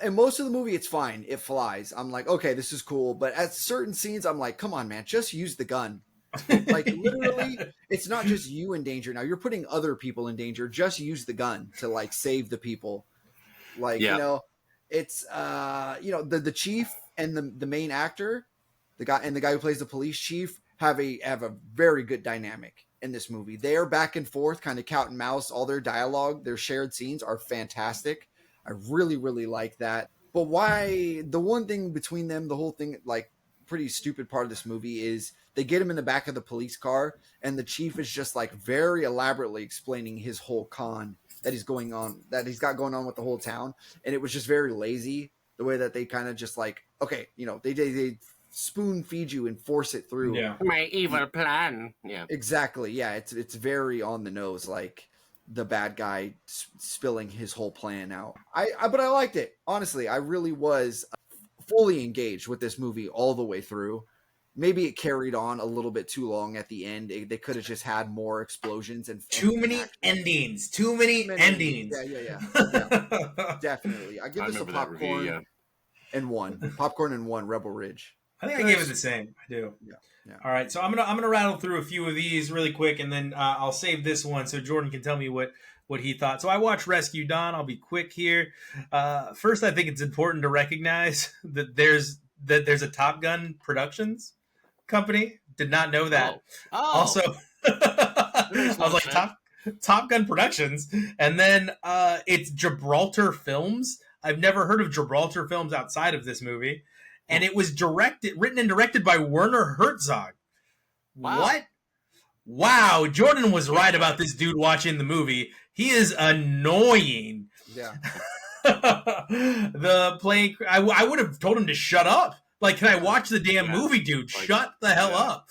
And most of the movie, it's fine. It flies. I'm like, okay, this is cool. But at certain scenes, I'm like, come on, man, just use the gun. Like, literally, it's not just you in danger now. You're putting other people in danger. Just use the gun to like save the people. Like, it's the chief and the main actor, the guy who plays the police chief have a very good dynamic in this movie. They are back and forth, kind of cat and mouse. All their dialogue, their shared scenes are fantastic. I really, really like that. But why the one thing between them, the whole thing, like, pretty stupid part of this movie is they get him in the back of the police car, and the chief is just like very elaborately explaining his whole con that he's got going on with the whole town. And it was just very lazy the way that they kind of just like, okay, they spoon feed you and force it through. Yeah. My evil plan. Yeah. Exactly. Yeah. It's very on the nose, like the bad guy spilling his whole plan out. But I liked it. Honestly, I really was fully engaged with this movie all the way through. Maybe it carried on a little bit too long at the end. They could have just had more explosions and too many endings. Too many endings. Yeah. Definitely. I give this a popcorn and 1. Popcorn and 1 Rebel Ridge. I think I gave it the same. I do. Yeah. All right, so I'm gonna rattle through a few of these really quick, and then I'll save this one so Jordan can tell me what he thought. So I watched Rescue Dawn. I'll be quick here. First, I think it's important to recognize that there's a Top Gun Productions company. Did not know that. Also, I was like, Top Gun Productions, and then it's Gibraltar Films. I've never heard of Gibraltar Films outside of this movie. And it was written and directed by Werner Herzog. Wow. What? Wow. Jordan was right about this dude watching the movie. He is annoying. Yeah. The plane, I would have told him to shut up. Like, can I watch the damn movie, dude? Shut the hell up.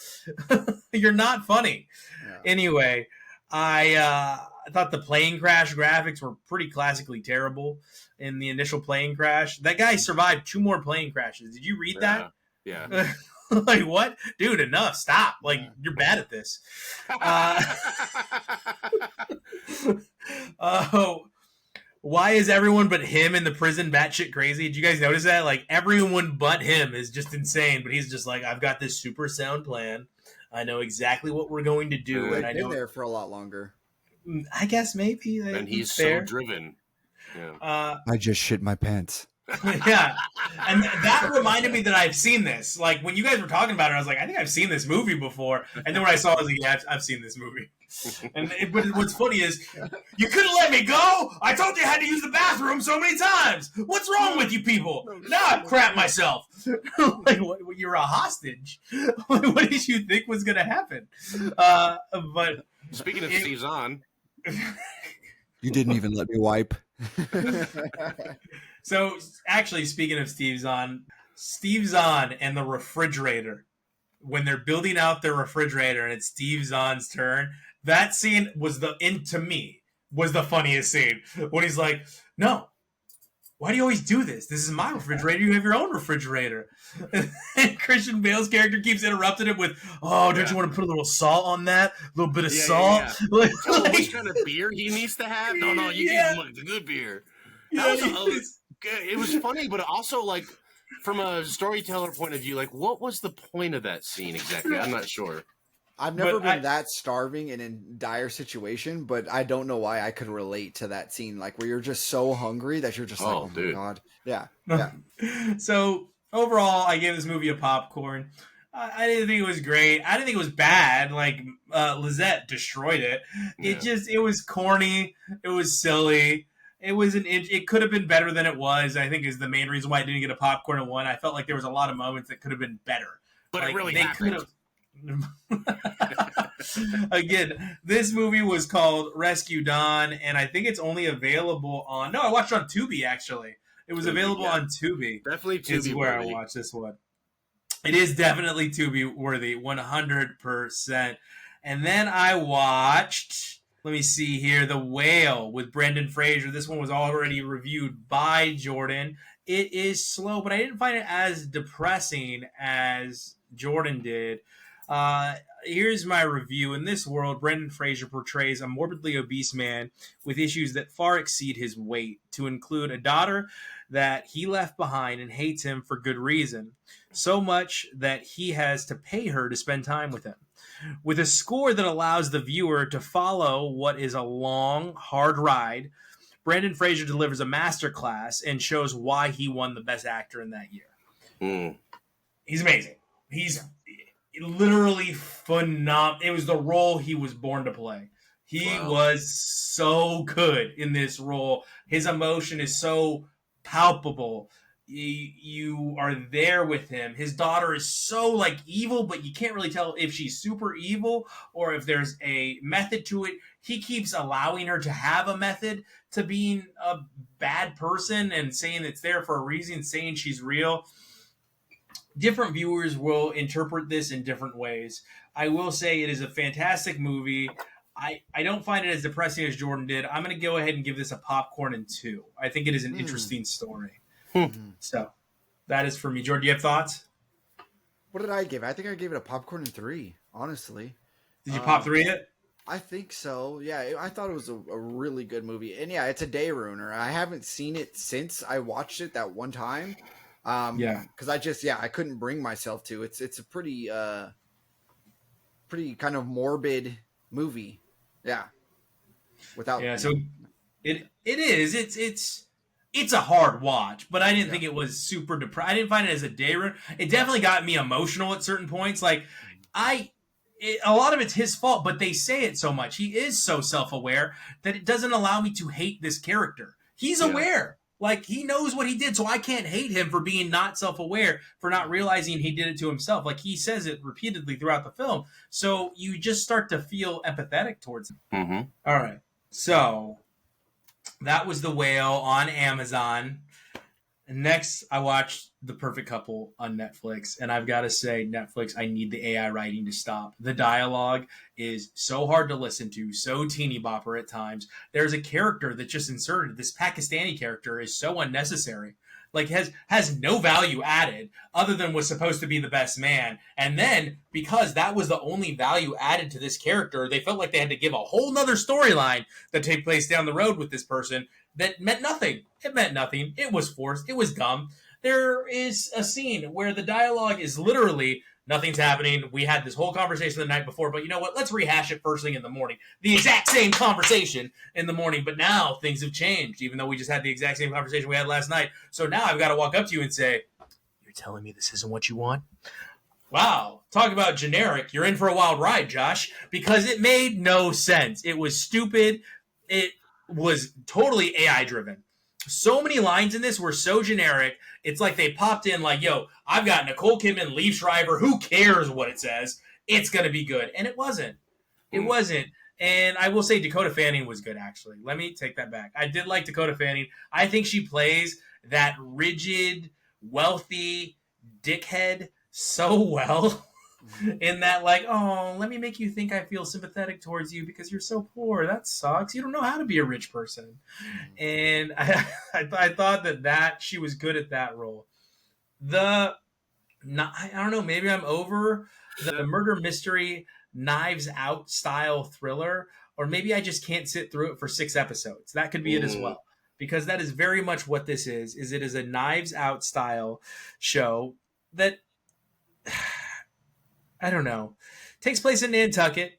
You're not funny. Yeah. Anyway, I thought the plane crash graphics were pretty classically terrible in the initial plane crash. That guy survived 2 more plane crashes. Did you read that? Yeah. Like, what? Dude, enough. Stop. Like, you're bad at this. Why is everyone but him in the prison batshit crazy? Did you guys notice that? Like, everyone but him is just insane, but he's just like, I've got this super sound plan. I know exactly what we're going to do. They've and been there for a lot longer. I guess maybe. And he's fair. so driven. Yeah. I just shit my pants. Yeah. And that reminded me that I've seen this. Like, when you guys were talking about it, I was like, I think I've seen this movie before. And then when I saw it, I was like, yeah, I've seen this movie. But what's funny is, you couldn't let me go. I told you I had to use the bathroom so many times. What's wrong with you people? Now I crap myself. Like, what, you're a hostage. What did you think was going to happen? But speaking of Steve Zahn, you didn't even let me wipe. So, actually, speaking of Steve Zahn and the refrigerator, when they're building out their refrigerator and it's Steve Zahn's turn, that scene was to me was the funniest scene. When he's like, no, why do you always do this? This is my refrigerator. You have your own refrigerator. And Christian Bale's character keeps interrupting him with, oh, don't you want to put a little salt on that? A little bit of salt? Yeah. Like, which kind of beer he needs to have? No, you give him the good beer. It was funny, but also, like, from a storyteller point of view, like, what was the point of that scene exactly? I'm not sure. I've never been that starving and in dire situation, but I don't know why I could relate to that scene, like, where you're just so hungry that you're just like, oh my God. Yeah. So, overall, I gave this movie a popcorn. I didn't think it was great. I didn't think it was bad. Like, Lizette destroyed it. It was corny. It was silly. It could have been better than it was. I think is the main reason why I didn't get a popcorn at one. I felt like there was a lot of moments that could have been better. But like, it really happened. Again, this movie was called Rescue Dawn, and I think it's only available on... No, I watched it on Tubi, actually. It was available on Tubi. Definitely Tubi is where worthy. I watched this one. It is definitely Tubi worthy, 100%. And then I watched... Let me see here. The Whale with Brendan Fraser. This one was already reviewed by Jordan. It is slow, but I didn't find it as depressing as Jordan did. Here's my review. In this world, Brendan Fraser portrays a morbidly obese man with issues that far exceed his weight, to include a daughter that he left behind and hates him for good reason, so much that he has to pay her to spend time with him. With a score that allows the viewer to follow what is a long, hard ride, Brendan Fraser delivers a masterclass and shows why he won the Best Actor in that year. He's amazing. He's literally phenomenal. It was the role he was born to play. He was so good in this role. His emotion is so palpable. You are there with him. His daughter is so like evil, but you can't really tell if she's super evil or if there's a method to it. He keeps allowing her to have a method to being a bad person and saying it's there for a reason, saying she's real. Different viewers will interpret this in different ways. I will say it is a fantastic movie. I don't find it as depressing as Jordan did. I'm going to go ahead and give this a popcorn and 2. I think it is an interesting story. So that is for me. Jordan, do you have thoughts? What did I give? I think I gave it a popcorn and 3, honestly. Did you pop 3 it? I think so. Yeah, I thought it was a really good movie. And yeah, it's a day ruiner. I haven't seen it since I watched it that one time. Because I couldn't bring myself to. It's a pretty kind of morbid movie. Yeah. So it is. It's a hard watch, but I didn't think it was super depressing. I didn't find it as a day ruiner. It definitely got me emotional at certain points. Like a lot of it's his fault, but they say it so much. He is so self-aware that it doesn't allow me to hate this character. He's aware. Like, he knows what he did, so I can't hate him for being not self-aware, for not realizing he did it to himself. Like, he says it repeatedly throughout the film. So you just start to feel empathetic towards him. Mm-hmm. All right. So that was The Whale on Amazon. And next, I watched The Perfect Couple on Netflix. And I've got to say, Netflix, I need the AI writing to stop. The dialogue is so hard to listen to, so teeny bopper at times. There's a character that just inserted. This Pakistani character is so unnecessary. Like has no value added other than was supposed to be the best man. And then because that was the only value added to this character, they felt like they had to give a whole nother storyline that take place down the road with this person that meant nothing. It meant nothing. It was forced. It was dumb. There is a scene where the dialogue is literally nothing's happening. We had this whole conversation the night before, but you know what? Let's rehash it first thing in the morning. The exact same conversation in the morning, but now things have changed, even though we just had the exact same conversation we had last night. So now I've got to walk up to you and say, "You're telling me this isn't what you want?" Wow. Talk about generic. You're in for a wild ride, Josh, because it made no sense. It was stupid. It was totally AI driven. So many lines in this were so generic. It's like they popped in like, yo, I've got Nicole Kidman, Liev Schreiber. Who cares what it says? It's going to be good. And it wasn't. It wasn't. And I will say Dakota Fanning was good, actually. Let me take that back. I did like Dakota Fanning. I think she plays that rigid, wealthy dickhead so well. In that, like, oh, let me make you think I feel sympathetic towards you because you're so poor. That sucks. You don't know how to be a rich person. And I thought that she was good at that role. I don't know, maybe I'm over the murder mystery Knives Out style thriller, or maybe I just can't sit through it for 6 episodes. That could be it as well, because that is very much what this is it is a Knives Out style show that I don't know, takes place in Nantucket,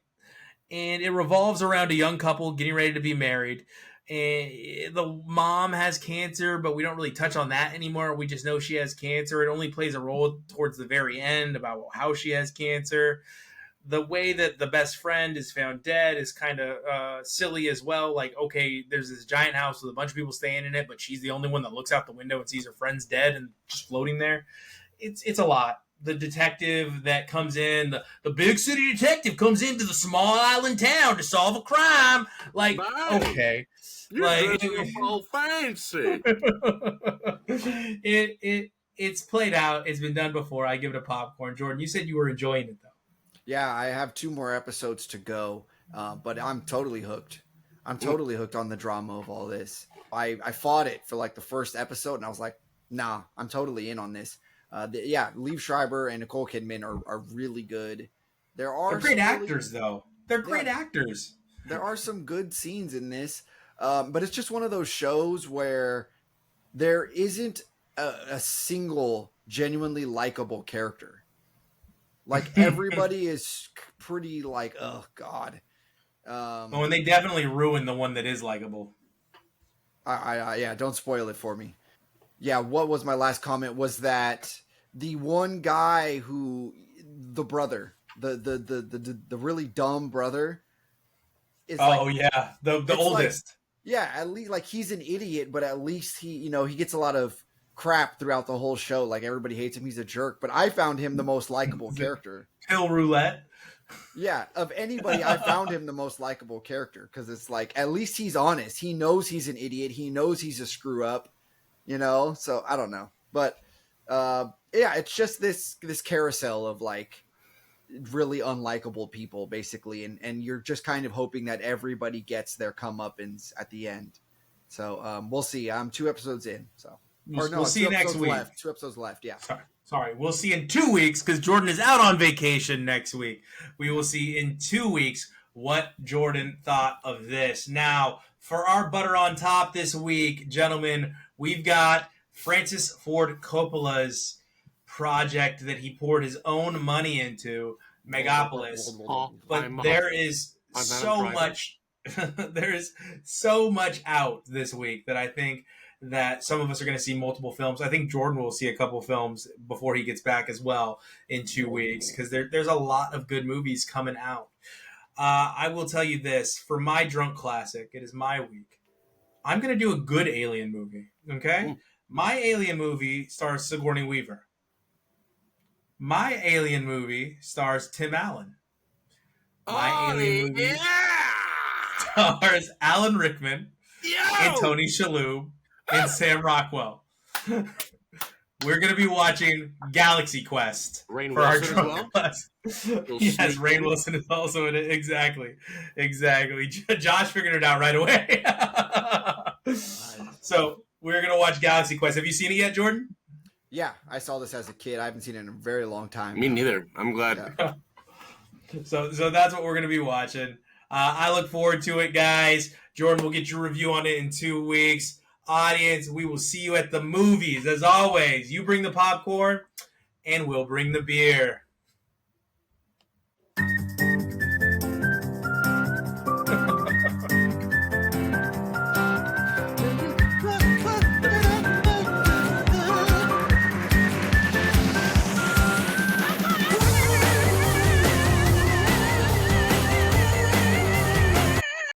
and it revolves around a young couple getting ready to be married. And the mom has cancer, but we don't really touch on that anymore. We just know she has cancer. It only plays a role towards the very end about how she has cancer. The way that the best friend is found dead is kind of silly as well. Like, okay, there's this giant house with a bunch of people staying in it, but she's the only one that looks out the window and sees her friend's dead and just floating there. It's a lot. The detective that comes in, the big city detective comes into the small island town to solve a crime. Like, nice. Okay. You're like, so fancy. It's played out. It's been done before. I give it a popcorn. Jordan, you said you were enjoying it, though. Yeah, I have 2 more episodes to go, but I'm totally hooked. I'm totally hooked on the drama of all this. I fought it for like the first episode, and I was like, nah, I'm totally in on this. Liev Schreiber and Nicole Kidman are really good. They're great actors, though. They're great actors. There are some good scenes in this, but it's just one of those shows where there isn't a single genuinely likable character. Like, everybody is pretty like, oh, God. And they definitely ruined the one that is likable. Yeah, don't spoil it for me. Yeah, what was my last comment was that the one guy who, the brother, the really dumb brother is the oldest. Like, yeah, at least like he's an idiot, but at least he gets a lot of crap throughout the whole show. Like, everybody hates him, he's a jerk, but I found him the most likable character. Pill roulette. Yeah, of anybody, I found him the most likable character because it's like, at least he's honest. He knows he's an idiot. He knows he's a screw up. So I don't know, but it's just this carousel of like really unlikable people, basically, and you're just kind of hoping that everybody gets their comeuppance at the end. So we'll see. I'm 2 episodes in, so we'll see you next week. 2 episodes left. Yeah. Sorry. We'll see in 2 weeks because Jordan is out on vacation next week. We will see in 2 weeks what Jordan thought of this. Now, for our butter on top this week, gentlemen, we've got Francis Ford Coppola's project that he poured his own money into, Megapolis. But there is so much out this week that I think that some of us are going to see multiple films. I think Jordan will see a couple films before he gets back as well in 2 weeks because there's a lot of good movies coming out. I will tell you this. For my drunk classic, it is my week. I'm going to do a good alien movie, okay? My alien movie stars Sigourney Weaver. My alien movie stars Tim Allen. My alien movie stars Alan Rickman and Tony Shalhoub and Sam Rockwell. We're going to be watching Galaxy Quest Rainn for our Wilson drunk class. Yes, Rainn Wilson is also in it. Exactly. Josh figured it out right away. So we're gonna watch Galaxy Quest. Have you seen it yet, Jordan? Yeah, I saw this as a kid. I haven't seen it in a very long time. Me neither. I'm glad. Yeah. So that's what we're gonna be watching. I look forward to it, guys. Jordan will get your review on it in 2 weeks. Audience, we will see you at the movies. As always, you bring the popcorn, and we'll bring the beer.